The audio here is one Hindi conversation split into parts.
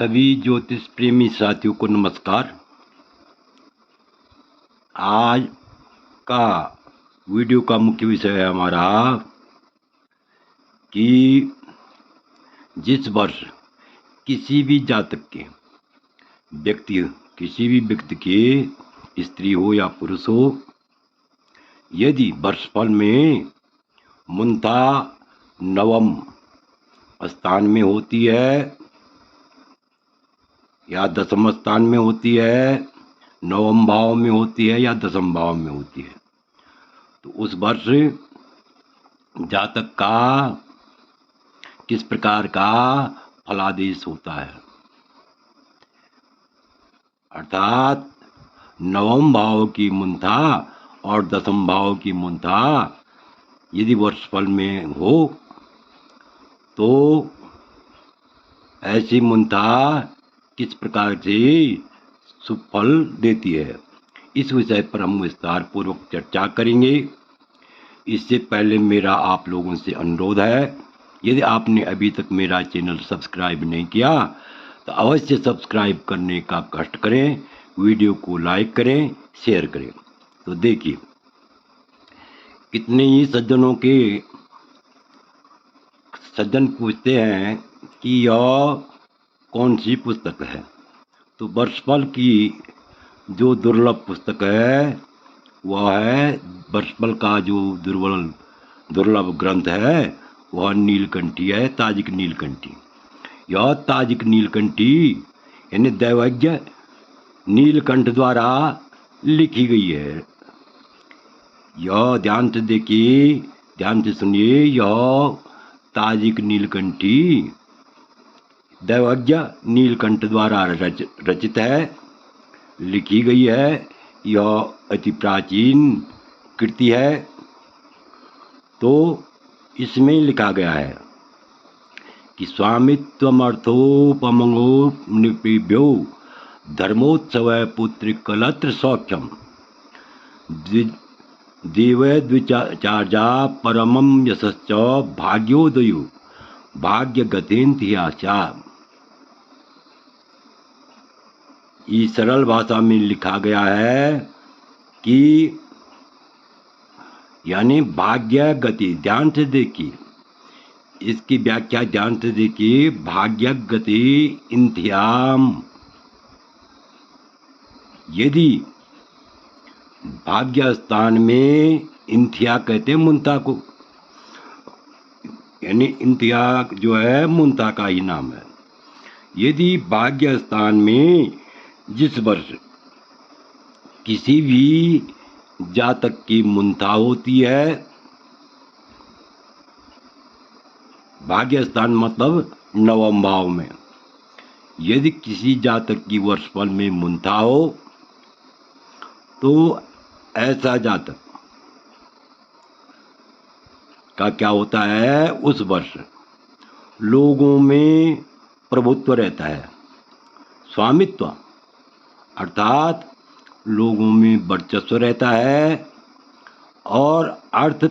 सभी ज्योतिष प्रेमी साथियों को नमस्कार। आज का वीडियो का मुख्य विषय है हमारा कि जिस वर्ष किसी भी जातक के किसी भी व्यक्ति के स्त्री हो या पुरुष हो, यदि वर्षफल में मूलता नवम स्थान में होती है या दसम स्थान में होती है, नवम भाव में होती है या दसम भाव में होती है, तो उस वर्ष जातक का किस प्रकार का फलादेश होता है। अर्थात नवम भाव की मूलता और दसम भाव की मूलता यदि वर्षफल में हो तो ऐसी मूलता किस प्रकार से शुभ फल देती है, इस विषय पर हम विस्तार पूर्वक चर्चा करेंगे। इससे पहले मेरा आप लोगों से अनुरोध है, यदि आपने अभी तक मेरा चैनल सब्सक्राइब नहीं किया तो अवश्य सब्सक्राइब करने का कष्ट करें, वीडियो को लाइक करें, शेयर करें। तो देखिए, कितने ही सज्जन पूछते हैं कि यह कौन सी पुस्तक है। तो वर्षफल की जो दुर्लभ पुस्तक है वह है, वर्षफल का जो दुर्लभ ग्रंथ है वह नीलकंठी है, ताजिक नीलकंठी। यह ताजिक नीलकंठी यानी दैवज्ञ नीलकंठ द्वारा लिखी गई है। यह ध्यान से देखिए, ध्यान से सुनिए, यह ताजिक नीलकंठी दैवज्ञ नीलकंठ द्वारा रचित है, लिखी गई है। यह अति प्राचीन कृति है। तो इसमें लिखा गया है कि स्वामित्वमर्थोपमंगो निपिभ्यो धर्मोत्सव पुत्र कलत्र सौख्यम द्विचार्जा परमं यशश्च भाग्योदयो भाग्य गतेन्त्याचा। इस सरल भाषा में लिखा गया है कि यानी भाग्य गति, ध्यान से देखिए, इसकी व्याख्या ध्यान से देखिए, भाग्य गति इंथियाम। यदि भाग्य स्थान में, इंथिया कहते हैं मुंता को, यानी इंथिया जो है मुंता का ही नाम है। यदि भाग्य स्थान में जिस वर्ष किसी भी जातक की मुंता होती है, भाग्य स्थान मतलब नवम भाव में, यदि किसी जातक की वर्षफल में मुंता हो तो ऐसा जातक का क्या होता है, उस वर्ष लोगों में प्रभुत्व रहता है, स्वामित्व अर्थात लोगों में वर्चस्व रहता है, और अर्थ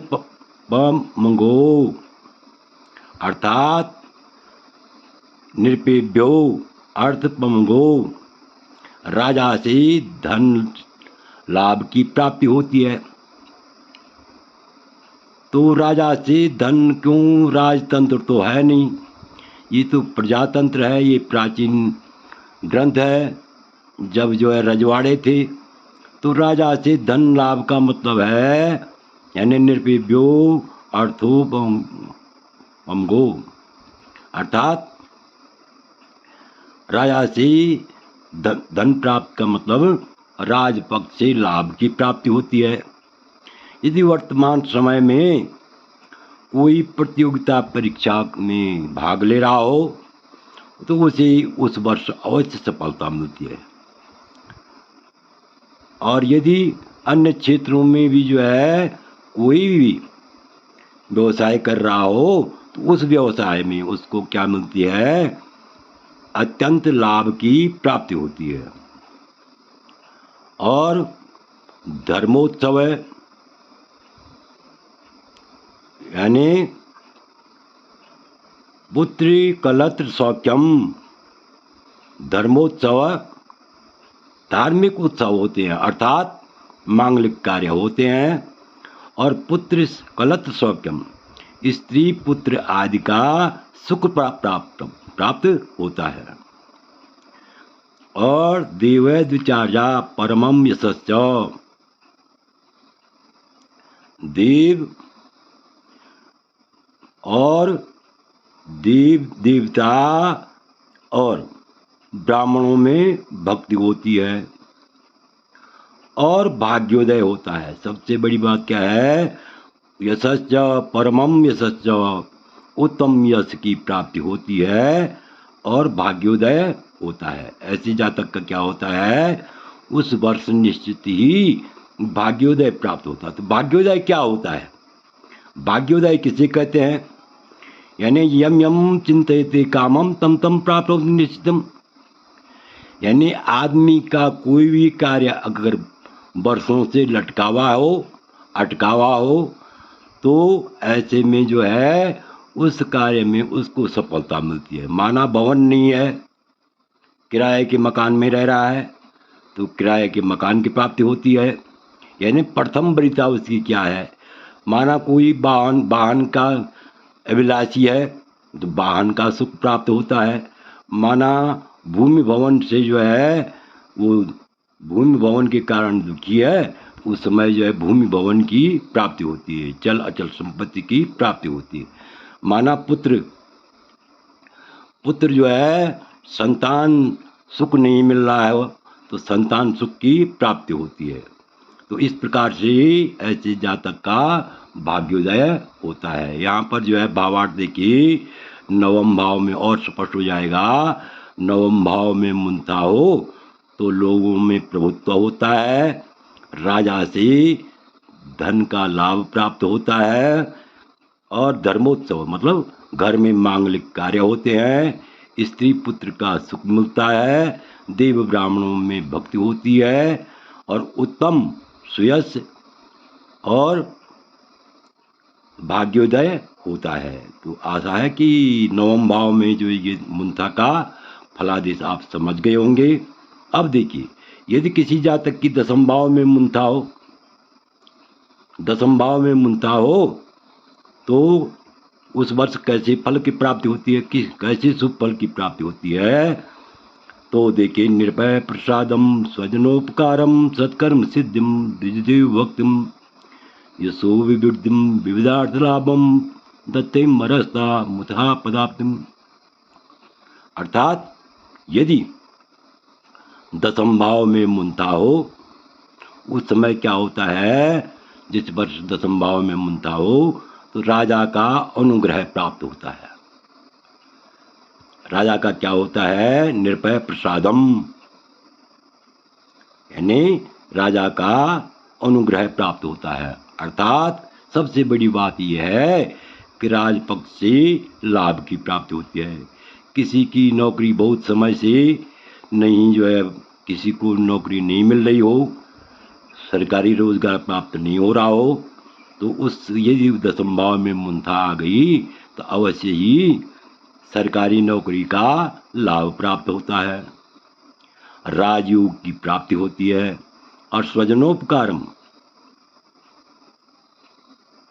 मंगो अर्थात निरपेभ्यो अर्थ मंगो, राजा से धन लाभ की प्राप्ति होती है। तो राजा से धन क्यों, राजतंत्र तो है नहीं, ये तो प्रजातंत्र है। ये प्राचीन ग्रंथ है। जब जो है रजवाड़े थे तो राजा से धन लाभ का मतलब है, यानी निरपेभ्यो अर्थोपमंगो अर्थात राजा से धन प्राप्त का मतलब राजपक्ष से लाभ की प्राप्ति होती है। यदि वर्तमान समय में कोई प्रतियोगिता परीक्षा में भाग ले रहा हो तो उसे उस वर्ष अवश्य सफलता मिलती है। और यदि अन्य क्षेत्रों में भी जो है कोई भी व्यवसाय कर रहा हो तो उस व्यवसाय में उसको क्या मिलती है, अत्यंत लाभ की प्राप्ति होती है। और धर्मोत्सव यानी पुत्री कलत्र सौख्यम, धर्मोत्सव धार्मिक उत्सव होते हैं, अर्थात मांगलिक कार्य होते हैं। और पुत्र कलत्र सौख्यम, स्त्री पुत्र आदि का सुख प्राप्त होता है। और देव द्विचार्या परमम यशश्च, देव और देव देवता और ब्राह्मणों में भक्ति होती है और भाग्योदय होता है। सबसे बड़ी बात क्या है? यशश्च परमम यशश्च, उत्तम यश की प्राप्ति होती है और भाग्योदय होता है। ऐसे जातक का क्या होता है? उस वर्ष निश्चित ही भाग्योदय प्राप्त होता है। तो भाग्योदय क्या होता है? भाग्योदय किसे कहते हैं? यानी यम यम चिंतयते कामम तम तम प्राप्त निश्चितम, यानी आदमी का कोई भी कार्य अगर वर्षों से अटकावा हो तो ऐसे में जो है उस कार्य में उसको सफलता मिलती है। माना भवन नहीं है, किराए के मकान में रह रहा है, तो किराए के मकान की प्राप्ति होती है। यानी प्रथम वरीयता उसकी क्या है? माना कोई वाहन का अभिलाषी है तो वाहन का सुख प्राप्त होता है। माना भूमि भवन से जो है वो भूमि भवन के कारण दुखी है, उस समय जो है भूमि भवन की प्राप्ति होती है, चल अचल संपत्ति की प्राप्ति होती है। माना पुत्र जो है संतान सुख नहीं मिल रहा है तो संतान सुख की प्राप्ति होती है। तो इस प्रकार से ऐसे जातक का भाग्योदय होता है। यहाँ पर जो है भावार्थ देखिए, नवम भाव में और स्पष्ट हो जाएगा। नवम भाव में मुंता हो तो लोगों में प्रभुत्व होता है, राजा से धन का लाभ प्राप्त होता है और धर्मोत्सव मतलब घर में मांगलिक कार्य होते हैं, स्त्री पुत्र का सुख मिलता है, देव ब्राह्मणों में भक्ति होती है और उत्तम सुयश और भाग्योदय होता है। तो आशा है कि नवम भाव में जो ये मुंथा का फलादेश आप समझ गए होंगे। अब देखिए, यदि किसी जातक की दसम भाव में मुंथा हो तो उस वर्ष कैसे फल की प्राप्ति होती है, कैसे शुभ फल की प्राप्ति होती है? तो देखिए, निर्भय प्रसादम स्वजनोपकारम सत्कर्म सिद्धिम द्विजदेव भक्तिम यशो विवृद्धिम विविधार्थ लाभम दत्ते मरस्ता मुथा पदाप्तिम। अर्थात यदि दसम भाव में मुंता हो उस समय क्या होता है? जिस वर्ष दसम भाव में मुंता हो तो राजा का अनुग्रह प्राप्त होता है। राजा का क्या होता है? निर्भय प्रसादम, यानी राजा का अनुग्रह प्राप्त होता है। अर्थात सबसे बड़ी बात यह है कि राजपक्ष से लाभ की प्राप्ति होती है। किसी की नौकरी बहुत समय से नहीं जो है, किसी को नौकरी नहीं मिल रही हो, सरकारी रोजगार प्राप्त नहीं हो रहा हो, तो उस यदि दसम भाव में मुंथा आ गई तो अवश्य ही सरकारी नौकरी का लाभ प्राप्त होता है, राजयोग की प्राप्ति होती है और स्वजनोपकारम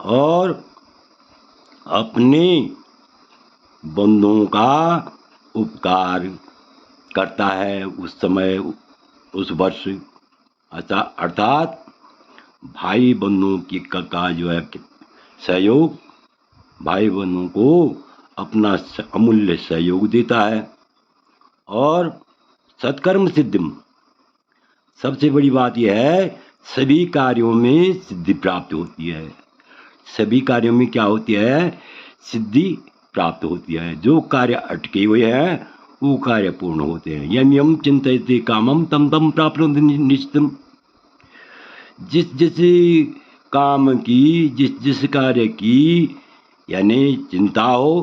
और अपने बंधुओं का उपकार करता है उस समय उस वर्ष। अर्थात भाई बंधुओं की का जो है सहयोग, भाई बंधुओं को अपना अमूल्य सहयोग देता है। और सत्कर्म सिद्धिम, सबसे बड़ी बात यह है सभी कार्यों में सिद्धि प्राप्त होती है। सभी कार्यों में क्या होती है? सिद्धि प्राप्त होती है। जो कार्य अटके हुए हैं वो कार्य पूर्ण होते हैं। यम यम चिंतयते कामम तम तम प्राप्त निश्चितम, जिस जिस काम की जिस जिस कार्य की यानी चिंता हो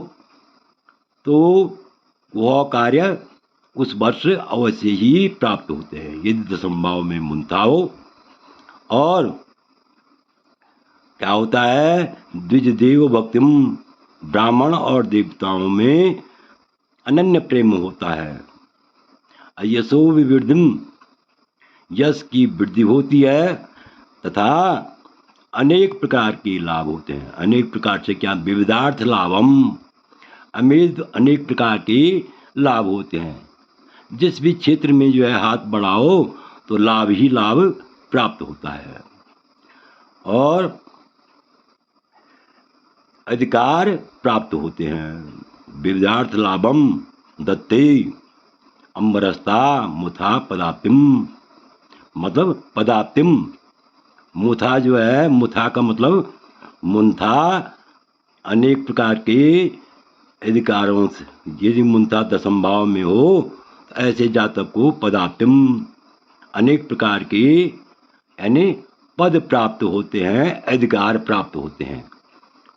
तो वह कार्य उस वर्ष अवश्य ही प्राप्त होते हैं। यदि दसम भाव में मुंथा हो और क्या होता है? द्विज देव भक्तिम, ब्राह्मण और देवताओं में अनन्य प्रेम होता है यशो विवृद्धिम, यश की वृद्धि होती है तथा अनेक प्रकार के लाभ होते हैं। अनेक प्रकार से क्या, विविधार्थ लाभम, अनेक प्रकार के लाभ होते हैं। जिस भी क्षेत्र में जो है हाथ बढ़ाओ तो लाभ ही लाभ प्राप्त होता है। और अधिकार प्राप्त होते हैं। विविधार्थ लाभम दत्ते अम्बरस्ता मुथा पदाप्तिम, मतलब पदाप्तिम, मुथा जो है, मुथा का मतलब मुंथा, अनेक प्रकार के अधिकारों से। यदि मुंथा दशम भाव में हो तो ऐसे जातक को पदाप्तिम, अनेक प्रकार के यानी पद प्राप्त होते हैं, अधिकार प्राप्त होते हैं।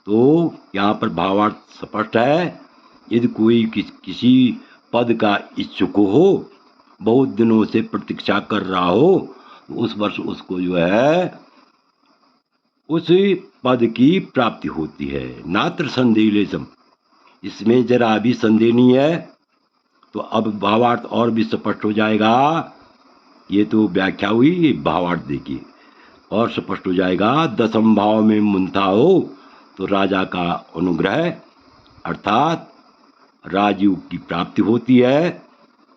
तो यहाँ पर भावार्थ स्पष्ट है। यदि कोई किसी पद का इच्छुक हो, बहुत दिनों से प्रतीक्षा कर रहा हो, तो उस वर्ष उसको जो है उस पद की प्राप्ति होती है। नात्र संदेह लेशम, इसमें जरा भी संदेह नहीं है। तो अब भावार्थ और भी स्पष्ट हो जाएगा। ये तो व्याख्या हुई, भावार्थ देखिए और स्पष्ट हो जाएगा। दशम भाव में मुंथा हो तो राजा का अनुग्रह अर्थात राजयोग की प्राप्ति होती है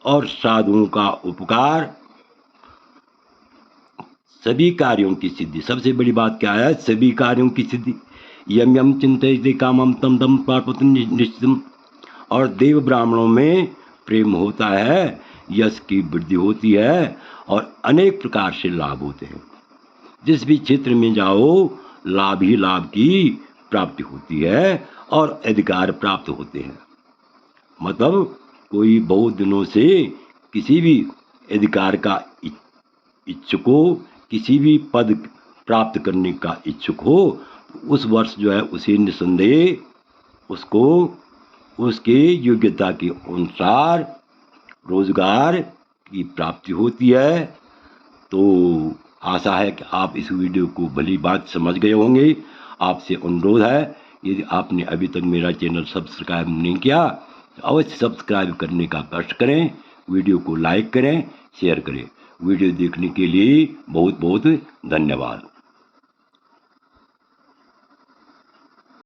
और साधुओं का उपकार, सभी कार्यों की सिद्धि। सबसे बड़ी बात क्या है, सभी कार्यों की सिद्धि। यम यम चिंतयते कामम तम तम प्राप्तुम निश्चितम। और देव ब्राह्मणों में प्रेम होता है, यश की वृद्धि होती है और अनेक प्रकार से लाभ होते हैं। जिस भी क्षेत्र में जाओ लाभ ही लाभ की प्राप्ति होती है और अधिकार प्राप्त होते हैं। मतलब कोई बहुत दिनों से किसी भी अधिकार का इच्छुक हो, किसी भी पद प्राप्त करने का इच्छुक हो, उस वर्ष जो है उसे निसंदेह उसको उसके योग्यता के अनुसार रोजगार की प्राप्ति होती है। तो आशा है कि आप इस वीडियो को भली बात समझ गए होंगे। आपसे अनुरोध है, यदि आपने अभी तक मेरा चैनल सब्सक्राइब नहीं किया तो अवश्य सब्सक्राइब करने का कष्ट करें, वीडियो को लाइक करें, शेयर करें। वीडियो देखने के लिए बहुत बहुत धन्यवाद।